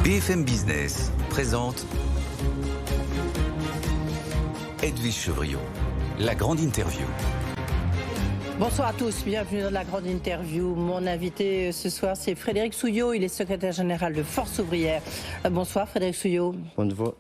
BFM Business présente Edwige Chevrillon, la grande interview. Bonsoir à tous, bienvenue dans la grande interview. Mon invité ce soir, c'est Frédéric Souillot, il est secrétaire général de Force Ouvrière. Bonsoir Frédéric Souillot.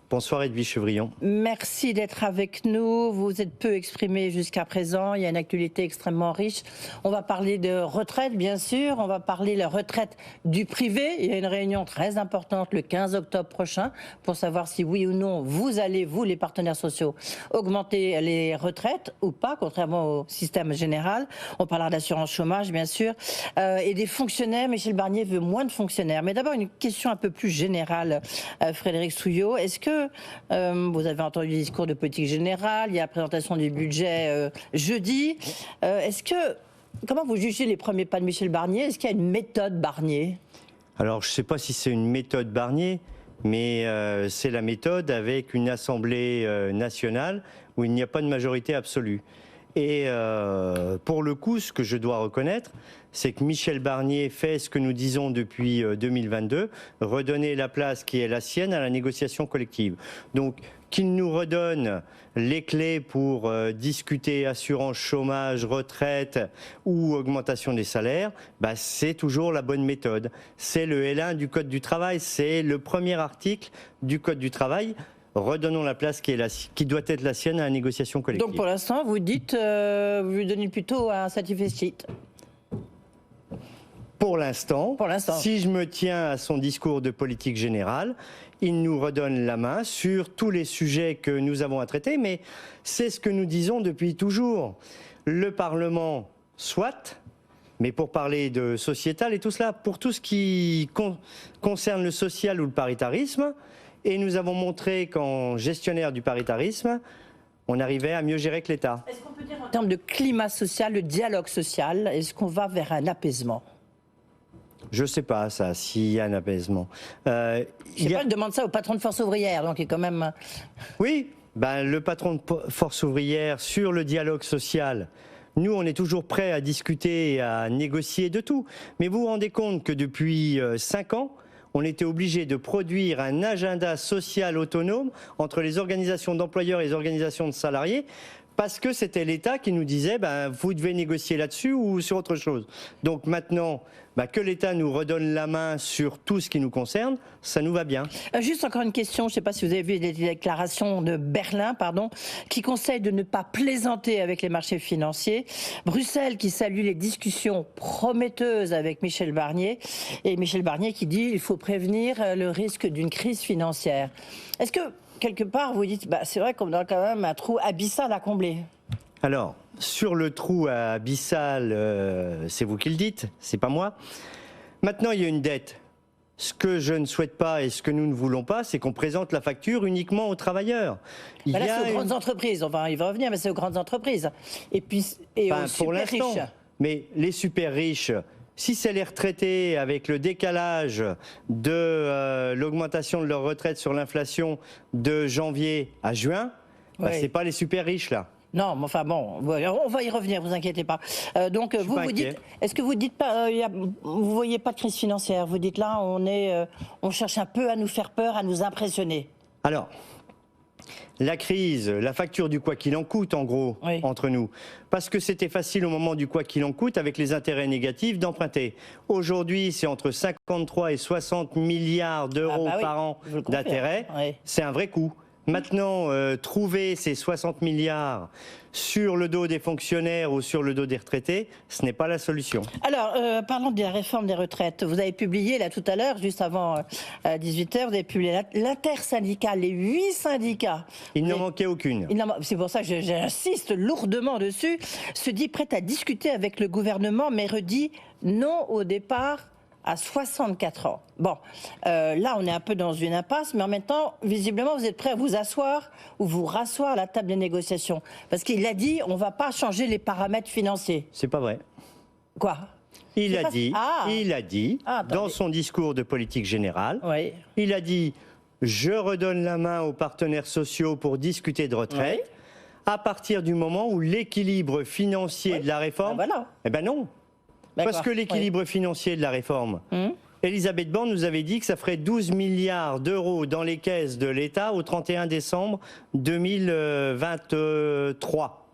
Bonsoir Edwige Chevrillon. Merci d'être avec nous. Vous êtes peu exprimé jusqu'à présent, il y a une actualité extrêmement riche. On va parler de retraite, bien sûr, on va parler de la retraite du privé. Il y a une réunion très importante le 15 octobre prochain pour savoir si oui ou non vous allez, vous les partenaires sociaux, augmenter les retraites ou pas, contrairement au système général. On parlera d'assurance chômage, bien sûr, et des fonctionnaires. Michel Barnier veut moins de fonctionnaires. Mais d'abord, une question un peu plus générale, Frédéric Souillot. Est-ce que vous avez entendu le discours de politique générale, il y a la présentation du budget jeudi. Comment vous jugez les premiers pas de Michel Barnier? Est-ce qu'il y a une méthode Barnier? Alors, je ne sais pas si c'est une méthode Barnier, mais c'est la méthode avec une Assemblée nationale où il n'y a pas de majorité absolue. Et pour le coup, ce que je dois reconnaître, c'est que Michel Barnier fait ce que nous disons depuis 2022, redonner la place qui est la sienne à la négociation collective. Donc, qu'il nous redonne les clés pour discuter assurance chômage, retraite ou augmentation des salaires, c'est toujours la bonne méthode. C'est le L1 du Code du travail, c'est le premier article du Code du travail. Redonnons la place qui doit être la sienne à la négociation collective. Donc pour l'instant, vous dites, vous lui donnez plutôt un satisfait. Pour l'instant, si je me tiens à son discours de politique générale, il nous redonne la main sur tous les sujets que nous avons à traiter, mais c'est ce que nous disons depuis toujours. Le Parlement, soit, mais pour parler de sociétal et tout cela, pour tout ce qui concerne le social ou le paritarisme, et nous avons montré qu'en gestionnaire du paritarisme, on arrivait à mieux gérer que l'État. Est-ce qu'on peut dire en termes de climat social, le dialogue social, est-ce qu'on va vers un apaisement? Je ne sais pas ça, s'il y a un apaisement. Je sais pas, je demande ça au patron de Force Ouvrière, donc il est quand même... Oui, le patron de Force Ouvrière sur le dialogue social, nous on est toujours prêts à discuter et à négocier de tout. Mais vous vous rendez compte que depuis 5 ans, on était obligé de produire un agenda social autonome entre les organisations d'employeurs et les organisations de salariés, parce que c'était l'État qui nous disait vous devez négocier là-dessus ou sur autre chose. Donc maintenant, que l'État nous redonne la main sur tout ce qui nous concerne, ça nous va bien. Juste encore une question, je ne sais pas si vous avez vu les déclarations de Berlin, qui conseille de ne pas plaisanter avec les marchés financiers. Bruxelles qui salue les discussions prometteuses avec Michel Barnier. Et Michel Barnier qui dit qu'il faut prévenir le risque d'une crise financière. Est-ce que quelque part, vous dites, c'est vrai qu'on a quand même un trou abyssal à combler? Alors, sur le trou abyssal, c'est vous qui le dites, c'est pas moi. Maintenant, il y a une dette. Ce que je ne souhaite pas et ce que nous ne voulons pas, c'est qu'on présente la facture uniquement aux travailleurs. Là, c'est aux grandes entreprises. Enfin, il va revenir, mais c'est aux grandes entreprises. Et puis, aux super riches. Mais les super riches... Si c'est les retraités avec le décalage de l'augmentation de leur retraite sur l'inflation de janvier à juin, c'est pas les super riches là. Non, mais enfin bon, on va y revenir, vous inquiétez pas. Donc vous dites, est-ce que vous dites pas, vous voyez pas de crise financière? Vous dites là, on cherche un peu à nous faire peur, à nous impressionner. Alors. La crise, la facture du quoi qu'il en coûte, en gros, entre nous. Parce que c'était facile au moment du quoi qu'il en coûte, avec les intérêts négatifs, d'emprunter. Aujourd'hui, c'est entre 53 et 60 milliards d'euros par an d'intérêts. C'est un vrai coût. Maintenant, trouver ces 60 milliards sur le dos des fonctionnaires ou sur le dos des retraités, ce n'est pas la solution. Alors, parlons de la réforme des retraites. Vous avez publié, là, tout à l'heure, juste avant 18h, vous avez publié l'intersyndicale, les 8 syndicats. Il n'en manquait aucune. C'est pour ça que j'insiste lourdement dessus. Se dit prête à discuter avec le gouvernement, mais redit non au départ à 64 ans. Bon, là, on est un peu dans une impasse, mais en même temps, visiblement, vous êtes prêt à vous asseoir ou vous rasseoir à la table des négociations. Parce qu'il a dit, on ne va pas changer les paramètres financiers. C'est pas vrai. Quoi? Il a dit, dans son discours de politique générale, il a dit, je redonne la main aux partenaires sociaux pour discuter de retraite, à partir du moment où l'équilibre financier de la réforme... voilà. Eh ben non. Parce que l'équilibre financier de la réforme Elisabeth Borne nous avait dit que ça ferait 12 milliards d'euros dans les caisses de l'État au 31 décembre 2023.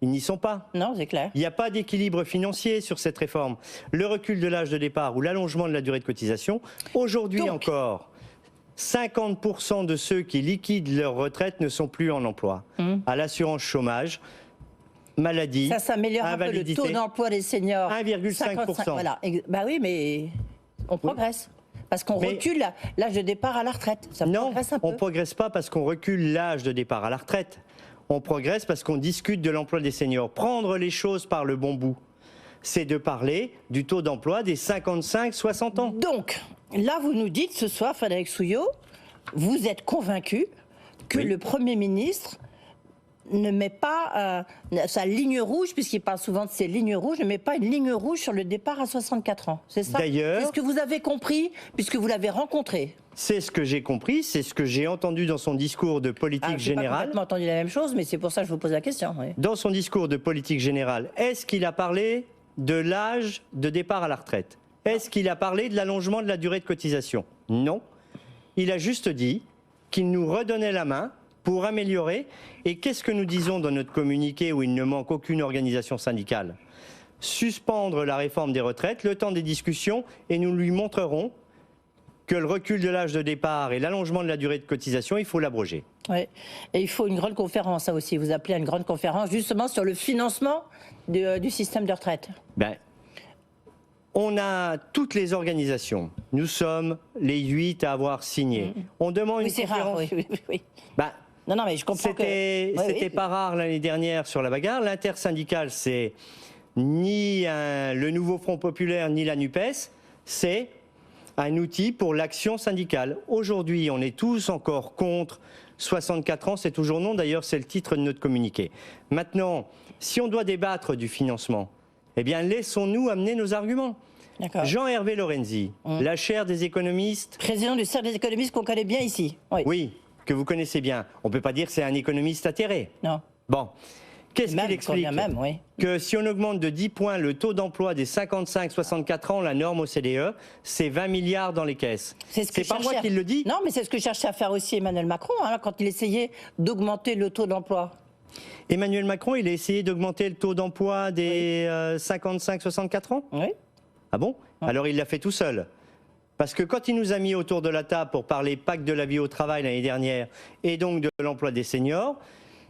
Ils n'y sont pas. Non, c'est clair. Il n'y a pas d'équilibre financier sur cette réforme. Le recul de l'âge de départ ou l'allongement de la durée de cotisation, aujourd'hui encore, 50% de ceux qui liquident leur retraite ne sont plus en emploi. À l'assurance chômage, maladie, ça s'améliore un peu le taux d'emploi des seniors. 1,5%. Voilà. Bah oui, mais on progresse. Parce qu'on recule l'âge de départ à la retraite. Ça progresse un peu. On ne progresse pas parce qu'on recule l'âge de départ à la retraite. On progresse parce qu'on discute de l'emploi des seniors. Prendre les choses par le bon bout, c'est de parler du taux d'emploi des 55-60 ans. Donc, là, vous nous dites ce soir, Frédéric Souillot, vous êtes convaincu que le Premier ministre ne met pas sa ligne rouge, puisqu'il parle souvent de ses lignes rouges, ne met pas une ligne rouge sur le départ à 64 ans. C'est ça? D'ailleurs, c'est ce que vous avez compris, puisque vous l'avez rencontré. C'est ce que j'ai compris, c'est ce que j'ai entendu dans son discours de politique générale. Je n'ai pas complètement entendu la même chose, mais c'est pour ça que je vous pose la question. Oui. Dans son discours de politique générale, est-ce qu'il a parlé de l'âge de départ à la retraite? Est-ce qu'il a parlé de l'allongement de la durée de cotisation? Non. Il a juste dit qu'il nous redonnait la main pour améliorer. Et qu'est-ce que nous disons dans notre communiqué où il ne manque aucune organisation syndicale? Suspendre la réforme des retraites, le temps des discussions, et nous lui montrerons que le recul de l'âge de départ et l'allongement de la durée de cotisation, il faut l'abroger. Oui, et il faut une grande conférence, ça aussi. Vous appelez à une grande conférence justement sur le financement du système de retraite. On a toutes les organisations. Nous sommes les 8 à avoir signé. On demande une conférence. Rare, oui. Non, mais je comprends C'était pas rare l'année dernière sur la bagarre. L'intersyndicale, c'est ni le nouveau Front populaire, ni la NUPES. C'est un outil pour l'action syndicale. Aujourd'hui, on est tous encore contre 64 ans, c'est toujours non. D'ailleurs, c'est le titre de notre communiqué. Maintenant, si on doit débattre du financement, eh bien, laissons-nous amener nos arguments. Jean-Hervé Lorenzi, la chaire des économistes... Président du cercle des économistes qu'on connaît bien ici. Oui, que vous connaissez bien. On ne peut pas dire que c'est un économiste atterré. Non. Bon. Qu'est-ce qu'il explique? Que si on augmente de 10 points le taux d'emploi des 55-64 ans, la norme OCDE, c'est 20 milliards dans les caisses. C'est pas moi qui le dis. Non, mais c'est ce que cherchait à faire aussi Emmanuel Macron, quand il essayait d'augmenter le taux d'emploi. Emmanuel Macron, il a essayé d'augmenter le taux d'emploi des 55-64 ans? Oui. Ah bon? Alors il l'a fait tout seul. Parce que quand il nous a mis autour de la table pour parler pacte de la vie au travail l'année dernière et donc de l'emploi des seniors,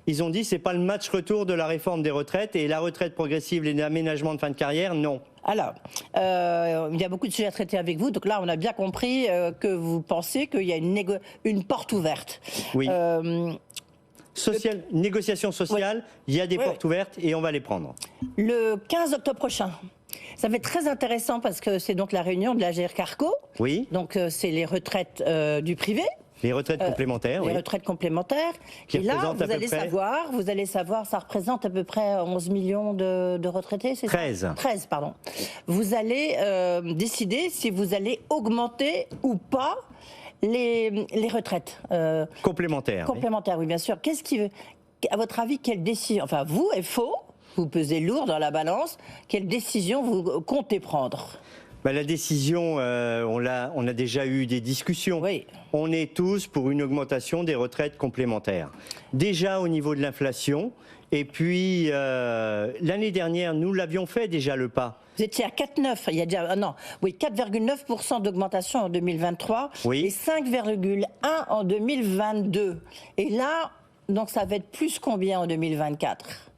ils ont dit c'est pas le match retour de la réforme des retraites et la retraite progressive et l'aménagement de fin de carrière, non. Alors, il y a beaucoup de sujets à traiter avec vous, donc là on a bien compris que vous pensez qu'il y a une porte ouverte. Oui. Négociation sociale, il y a des portes ouvertes et on va les prendre. Le 15 octobre prochain. Ça va être très intéressant parce que c'est donc la réunion de la GRCarco. Oui. Donc c'est les retraites du privé. Les retraites complémentaires, Les retraites complémentaires. Et là, vous allez savoir, ça représente à peu près 11 millions de retraités, c'est 13. ça 13, pardon. Vous allez décider si vous allez augmenter ou pas les retraites. Complémentaires. Complémentaires, oui, bien sûr. Qu'est-ce qui, à votre avis, quelle décision, enfin vous, FO, vous pesez lourd dans la balance, quelle décision vous comptez prendre ? La décision, on a déjà eu des discussions. Oui. On est tous pour une augmentation des retraites complémentaires. Déjà au niveau de l'inflation, et puis l'année dernière, nous l'avions fait déjà le pas. Vous étiez à 4,9, il y a déjà 4,9% d'augmentation en 2023 et 5,1 en 2022. Et là, donc ça va être plus combien en 2024 ?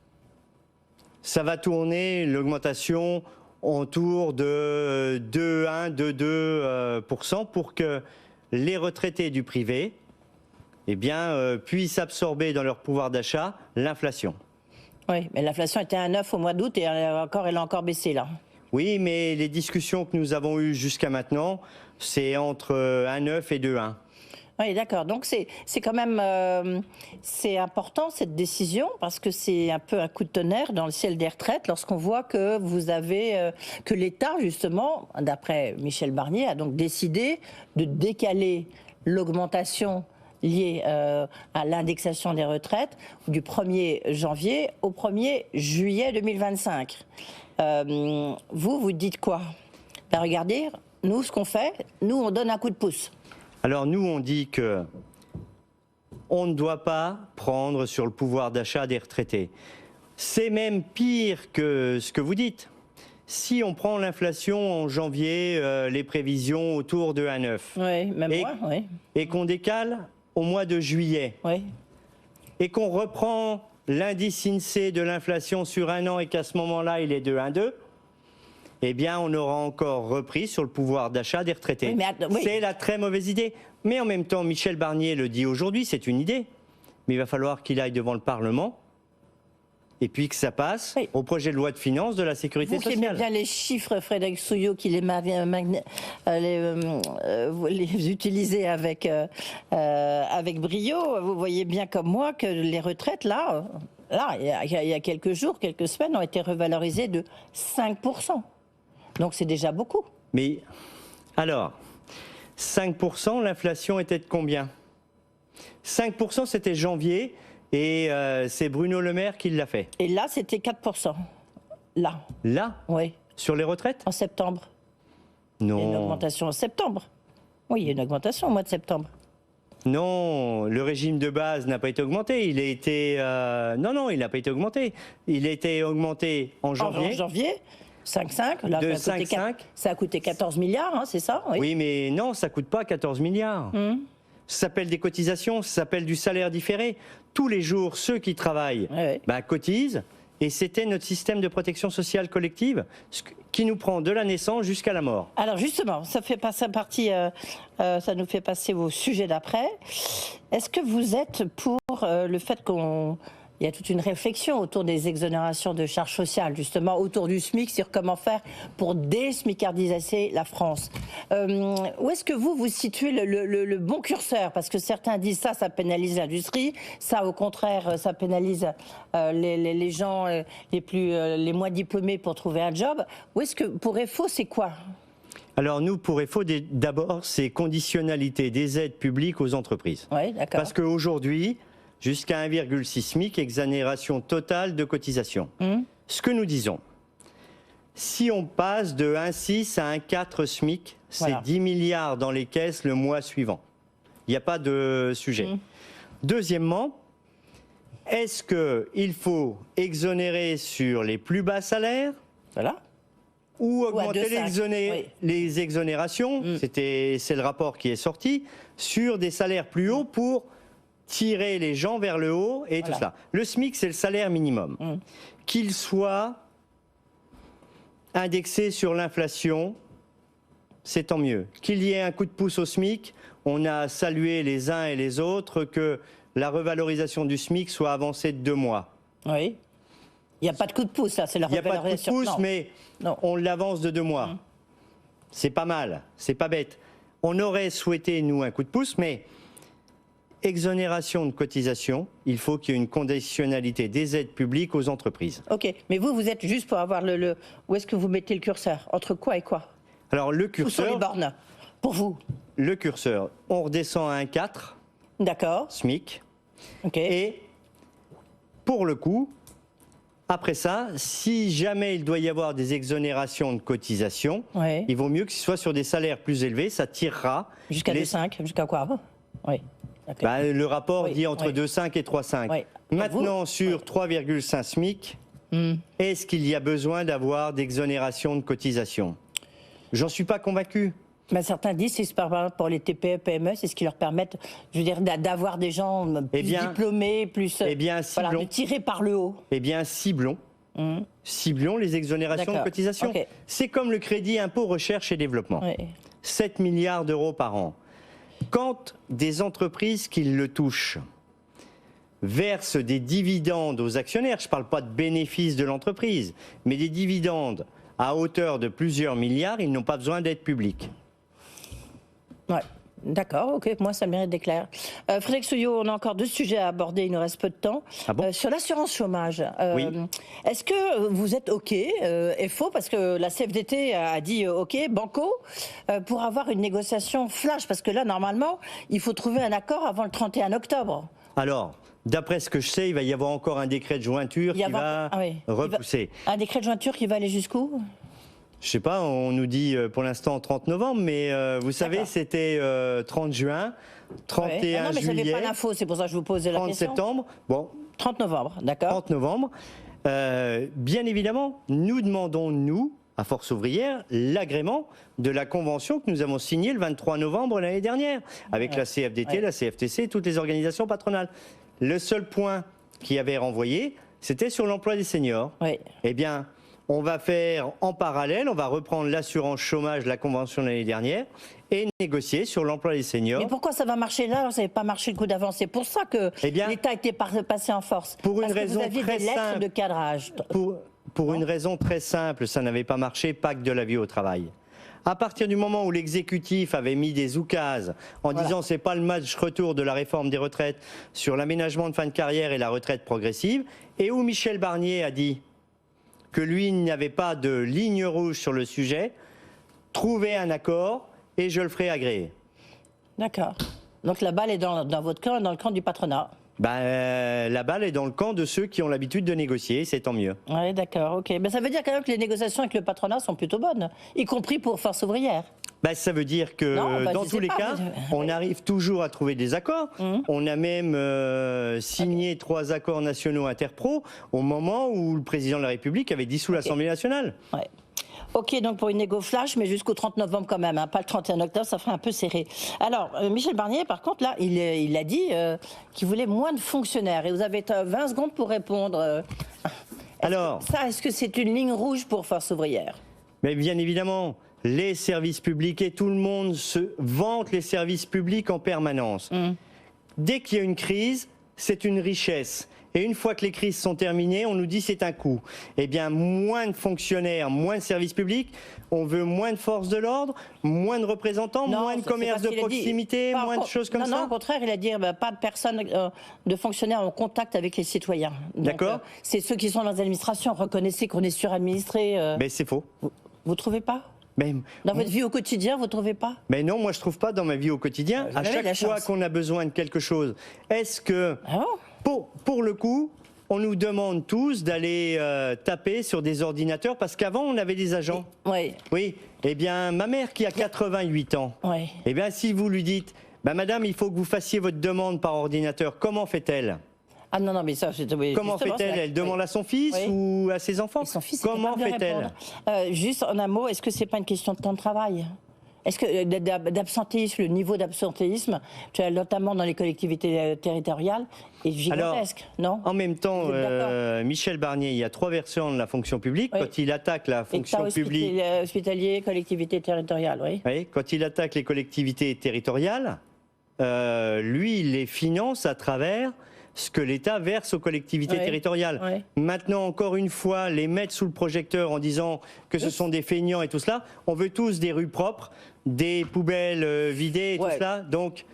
Ça va tourner l'augmentation autour de 2,2% pour que les retraités du privé puissent absorber dans leur pouvoir d'achat l'inflation. Oui, mais l'inflation était à 9 au mois d'août et elle a encore baissé là. Oui, mais les discussions que nous avons eues jusqu'à maintenant, c'est entre 1,9 et 2,1. Oui, d'accord. Donc c'est quand même c'est important cette décision parce que c'est un peu un coup de tonnerre dans le ciel des retraites lorsqu'on voit que vous avez que l'État justement, d'après Michel Barnier, a donc décidé de décaler l'augmentation liée à l'indexation des retraites du 1er janvier au 1er juillet 2025. Vous dites quoi ? Regardez, nous, ce qu'on fait, nous, on donne un coup de pouce. Alors nous, on dit que on ne doit pas prendre sur le pouvoir d'achat des retraités. C'est même pire que ce que vous dites. Si on prend l'inflation en janvier, les prévisions autour de 1,9, Oui, même moi, oui. et qu'on décale au mois de juillet, Oui. et qu'on reprend l'indice INSEE de l'inflation sur un an et qu'à ce moment-là, il est de 1,2, eh bien, on aura encore repris sur le pouvoir d'achat des retraités. Oui, mais oui. C'est la très mauvaise idée. Mais en même temps, Michel Barnier le dit aujourd'hui, c'est une idée. Mais il va falloir qu'il aille devant le Parlement et puis que ça passe oui. au projet de loi de finances de la sécurité Vous qui sociale. aimez bien les chiffres, Frédéric Souillot, qui les utilisez avec brio, vous voyez bien comme moi que les retraites, là il y a quelques jours, quelques semaines, ont été revalorisées de 5%. Donc c'est déjà beaucoup. Mais alors, 5%, l'inflation était de combien? 5%, c'était janvier, et c'est Bruno Le Maire qui l'a fait. Et là, c'était 4%. Là, Là, oui, sur les retraites? en septembre. Il y a une Non. augmentation en septembre. Oui, il y a une augmentation au mois de septembre. Non, le régime de base n'a pas été augmenté. Il a été non, il n'a pas été augmenté. Il a été augmenté en janvier. En janvier, 5,5. Là, De ça a coûté 5,5. Ça a coûté 14 milliards, hein, c'est ça? Oui, mais non, ça coûte pas 14 milliards. Ça s'appelle des cotisations, ça s'appelle du salaire différé. Tous les jours, ceux qui travaillent Ouais. cotisent. Et c'était notre système de protection sociale collective qui nous prend de la naissance jusqu'à la mort. Alors justement, ça fait passer ça nous fait passer au sujet d'après. Est-ce que vous êtes pour le fait il y a toute une réflexion autour des exonérations de charges sociales, justement autour du SMIC, sur comment faire pour désmicardiser la France. Où est-ce que vous situez le bon curseur? Parce que certains disent ça pénalise l'industrie, ça au contraire, ça pénalise les gens les moins diplômés pour trouver un job. Où est-ce que, pour EFO, c'est quoi? Alors nous, pour EFO, d'abord, c'est conditionnalité des aides publiques aux entreprises. Oui, d'accord. Parce qu'aujourd'hui, jusqu'à 1,6 SMIC, exonération totale de cotisation. Ce que nous disons, si on passe de 1,6 à 1,4 SMIC, c'est Voilà. 10 milliards dans les caisses le mois suivant. Il n'y a pas de sujet. Deuxièmement, est-ce qu'il faut exonérer sur les plus bas salaires Voilà. ou à augmenter 2,5, les exonérations, c'est le rapport qui est sorti, sur des salaires plus hauts pour tirer les gens vers le haut et tout cela. Le SMIC, c'est le salaire minimum. Qu'il soit indexé sur l'inflation, c'est tant mieux. Qu'il y ait un coup de pouce au SMIC, on a salué les uns et les autres que la revalorisation du SMIC soit avancée de 2 mois. Oui. Il n'y a pas de coup de pouce, là, c'est la Il n'y a pas de coup de revalorisation. pouce, Non. mais Non. on l'avance de 2 mois. C'est pas mal, c'est pas bête. On aurait souhaité, nous, un coup de pouce, mais exonération de cotisation, il faut qu'il y ait une conditionnalité des aides publiques aux entreprises. Ok, mais vous êtes juste pour avoir où est-ce que vous mettez le curseur? Entre quoi et quoi? Alors le Où sont les curseur, bornes? Pour vous? on redescend à 1,4 D'accord. SMIC. Ok. Et pour le coup, après ça, si jamais il doit y avoir des exonérations de cotisation, Ouais. il vaut mieux que ce soit sur des salaires plus élevés, ça tirera. Jusqu'à les- 2,5, jusqu'à quoi? Oui. Ok. Le rapport Oui, dit entre oui. 2,5 et 3,5. Oui. Maintenant, sur 3,5 SMIC, est-ce qu'il y a besoin d'avoir d'exonération de cotisation? J'en suis pas convaincu. Mais certains disent que c'est par exemple pour les TPE, PME, c'est ce qui leur permet, je veux dire, d'avoir des gens plus diplômés, plus voilà, ciblons. de tirer par le haut. Eh bien, ciblons les exonérations de D'accord. cotisation. Ok. C'est comme le crédit impôt recherche et développement. Oui. 7 milliards d'euros par an. Quand des entreprises qui le touchent versent des dividendes aux actionnaires, je ne parle pas de bénéfices de l'entreprise, mais des dividendes à hauteur de plusieurs milliards, ils n'ont pas besoin d'être publics. Ouais. D'accord, ok, moi ça mérite d'éclair. Frédéric Souillot, on a encore 2 sujets à aborder, il nous reste peu de temps. Ah bon Sur l'assurance chômage, Oui. est-ce que vous êtes ok, FO, parce que la CFDT a dit ok, banco, pour avoir une négociation flash, parce que là, normalement, il faut trouver un accord avant le 31 octobre. Alors, d'après ce que je sais, il va y avoir encore un décret de jointure qui va repousser. Un décret de jointure qui va aller jusqu'où? Je sais pas, on nous dit pour l'instant 30 novembre, mais vous savez, D'accord. c'était 30 juin, 31 Ouais. Ah non, mais juillet, j'avais pas l'info, c'est pour ça que je vous posais la 30 question. septembre. Bon, 30 novembre, d'accord. 30 novembre. Bien évidemment, nous demandons, nous, à Force ouvrière, l'agrément de la convention que nous avons signée le 23 novembre l'année dernière, avec la CFDT, Ouais. la CFTC et toutes les organisations patronales. Le seul point qui avait renvoyé, c'était sur l'emploi des seniors. Oui. Eh bien, on va faire en parallèle, on va reprendre l'assurance chômage, la convention de l'année dernière, et négocier sur l'emploi des seniors. Mais pourquoi ça va marcher là alors ça n'avait pas marché le coup d'avant? C'est pour ça que Eh bien, l'État était passé en force. pour une Parce que raison vous aviez très des lettres simple. de cadrage. Pour une raison très simple, ça n'avait pas marché, pacte de la vie au travail. À partir du moment où l'exécutif avait mis des oukases en disant c'est pas le match retour de la réforme des retraites sur l'aménagement de fin de carrière et la retraite progressive, et où Michel Barnier a dit que lui n'avait pas de ligne rouge sur le sujet, trouvez un accord et je le ferai agréer. D'accord. Donc la balle est dans votre camp, dans le camp du patronat. La balle est dans le camp de ceux qui ont l'habitude de négocier, c'est tant mieux. Oui, d'accord, ok. Mais ça veut dire quand même que les négociations avec le patronat sont plutôt bonnes, y compris pour Force ouvrière. Ça veut dire que Non, dans je tous sais les pas, cas, mais- on arrive toujours à trouver des accords. On a même signé 3 accords nationaux interpro au moment où le président de la République avait dissous l'Assemblée nationale. Ouais. Ok, donc pour une négo flash, mais jusqu'au 30 novembre quand même, hein, pas le 31 octobre, ça ferait un peu serré. Alors, Michel Barnier, par contre, là, il a dit qu'il voulait moins de fonctionnaires. Et vous avez 20 secondes pour répondre. Alors, Est-ce que c'est une ligne rouge pour Force ouvrière? mais bien évidemment, les services publics et tout le monde se vante les services publics en permanence. Dès qu'il y a une crise, c'est une richesse. Et une fois que les crises sont terminées, on nous dit c'est un coût. Eh bien, moins de fonctionnaires, moins de services publics, on veut moins de forces de l'ordre, moins de représentants, Non, moins de c'est commerce parce de qu'il a dit- proximité, pas moins de choses comme non, ça. Non, au contraire, il a dit pas de personnes, de fonctionnaires en contact avec les citoyens. Donc, D'accord. c'est ceux qui sont dans les administrations. Reconnaissez qu'on est suradministré. Mais c'est faux. Vous trouvez pas? Mais, Dans votre vie au quotidien, vous trouvez pas? mais non, moi je trouve pas dans ma vie au quotidien. Vous À avez de la chaque fois chance. qu'on a besoin de quelque chose, est-ce que, Ah bon? pour le coup, on nous demande tous d'aller taper sur des ordinateurs parce qu'avant on avait des agents. Oui, Oui, eh bien, ma mère qui a 88 ans, oui. eh bien, si vous lui dites, madame, il faut que vous fassiez votre demande par ordinateur, comment fait-elle? Ah non, non, mais ça, oui, Comment justement, fait-elle? c'est- Elle demande oui. à son fils Oui. ou à ses enfants? Et son fils, Comment est capable de fait-elle? répondre. Juste en un mot, est-ce que c'est pas une question de temps de travail? Est-ce que d'absentéisme, le niveau d'absentéisme, notamment dans les collectivités territoriales, est gigantesque, non? En même temps, Vous êtes d'accord? Michel Barnier, il y a 3 versions de la fonction publique. Oui. Quand il attaque la fonction État publique, hospitalier, collectivité territoriale, oui. oui, quand il attaque les collectivités territoriales, lui, il les finance à travers ce que l'État verse aux collectivités Oui. territoriales. Oui. Maintenant, encore une fois, les mettre sous le projecteur en disant que ce sont des feignants et tout cela, on veut tous des rues propres, des poubelles vidées et Ouais. tout cela. Donc,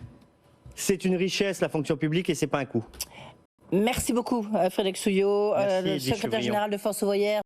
c'est une richesse, la fonction publique, et c'est pas un coût. Merci beaucoup, Frédéric Souillot, Merci, le Edwige secrétaire Chevrillon. général de Force ouvrière.